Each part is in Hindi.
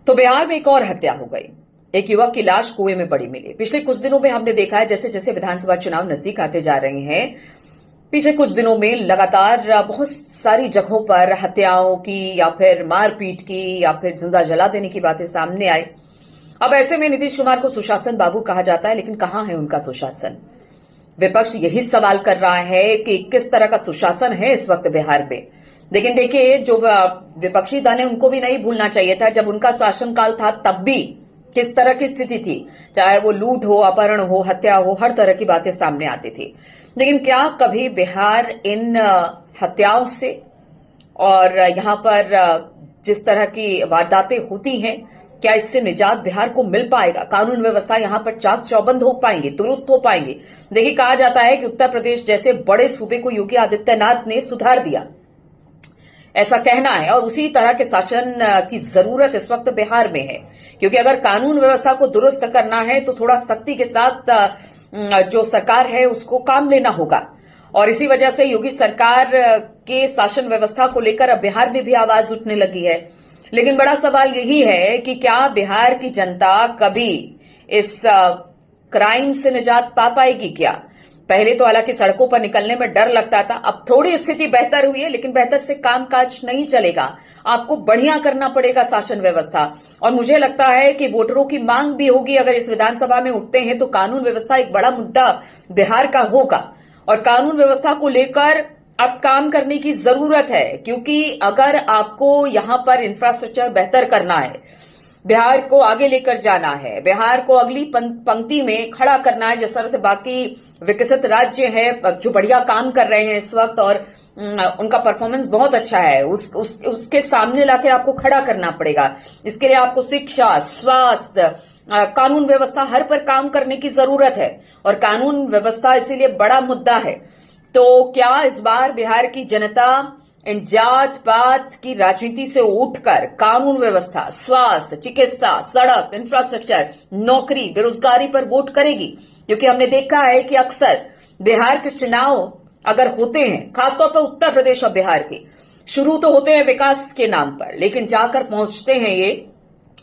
तो बिहार में एक और हत्या हो गई। एक युवक की लाश कुएं में पड़ी मिली। पिछले कुछ दिनों में हमने देखा है जैसे जैसे विधानसभा चुनाव नजदीक आते जा रहे हैं, पिछले कुछ दिनों में लगातार बहुत सारी जगहों पर हत्याओं की या फिर मारपीट की या फिर जिंदा जला देने की बातें सामने आई। अब ऐसे में नीतीश कुमार को सुशासन बाबू कहा जाता है, लेकिन कहां है उनका सुशासन? विपक्ष यही सवाल कर रहा है कि किस तरह का सुशासन है इस वक्त बिहार में। लेकिन देखिए, जो विपक्षी दल है उनको भी नहीं भूलना चाहिए था जब उनका शासनकाल था, तब भी किस तरह की स्थिति थी। चाहे वो लूट हो, अपहरण हो, हत्या हो, हर तरह की बातें सामने आती थी। लेकिन क्या कभी बिहार इन हत्याओं से और यहां पर जिस तरह की वारदातें होती हैं, क्या इससे निजात बिहार को मिल पाएगा? कानून व्यवस्था यहां पर चाक चौबंद हो पाएंगे, दुरुस्त हो पाएंगे? देखिए, कहा जाता है कि उत्तर प्रदेश जैसे बड़े सूबे को योगी आदित्यनाथ ने सुधार दिया, ऐसा कहना है। और उसी तरह के शासन की जरूरत इस वक्त बिहार में है, क्योंकि अगर कानून व्यवस्था को दुरुस्त करना है तो थोड़ा सख्ती के साथ जो सरकार है उसको काम लेना होगा। और इसी वजह से योगी सरकार के शासन व्यवस्था को लेकर अब बिहार में भी आवाज उठने लगी है। लेकिन बड़ा सवाल यही है कि क्या बिहार की जनता कभी इस क्राइम से निजात पा पाएगी? क्या पहले तो हालांकि सड़कों पर निकलने में डर लगता था, अब थोड़ी स्थिति बेहतर हुई है, लेकिन बेहतर से कामकाज नहीं चलेगा। आपको बढ़िया करना पड़ेगा शासन व्यवस्था। और मुझे लगता है कि वोटरों की मांग भी होगी, अगर इस विधानसभा में उठते हैं तो कानून व्यवस्था एक बड़ा मुद्दा बिहार का होगा। और कानून व्यवस्था को लेकर अब काम करने की जरूरत है, क्योंकि अगर आपको यहां पर इंफ्रास्ट्रक्चर बेहतर करना है, बिहार को आगे लेकर जाना है, बिहार को अगली पंक्ति में खड़ा करना है, जिस तरह से बाकी विकसित राज्य हैं जो बढ़िया काम कर रहे हैं इस वक्त और उनका परफॉर्मेंस बहुत अच्छा है, उसके सामने लाकर आपको खड़ा करना पड़ेगा। इसके लिए आपको शिक्षा, स्वास्थ्य, कानून व्यवस्था हर पर काम करने की जरूरत है। और कानून व्यवस्था इसीलिए बड़ा मुद्दा है। तो क्या इस बार बिहार की जनता इन जात पात की राजनीति से उठकर कानून व्यवस्था, स्वास्थ्य, चिकित्सा, सड़क, इंफ्रास्ट्रक्चर, नौकरी, बेरोजगारी पर वोट करेगी? क्योंकि हमने देखा है कि अक्सर बिहार के चुनाव अगर होते हैं, खासतौर पर उत्तर प्रदेश और बिहार के, शुरू तो होते हैं विकास के नाम पर, लेकिन जाकर पहुंचते हैं ये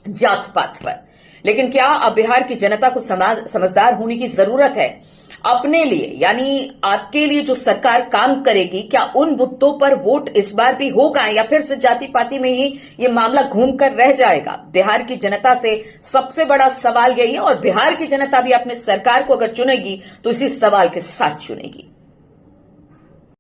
जात पात पर। लेकिन क्या अब बिहार की जनता को समझदार होने की जरूरत है? अपने लिए, यानी आपके लिए जो सरकार काम करेगी, क्या उन मुद्दों पर वोट इस बार भी होगा या फिर से जाति पाति में ही ये मामला घूम कर रह जाएगा? बिहार की जनता से सबसे बड़ा सवाल यही है। और बिहार की जनता भी अपने सरकार को अगर चुनेगी तो इसी सवाल के साथ चुनेगी।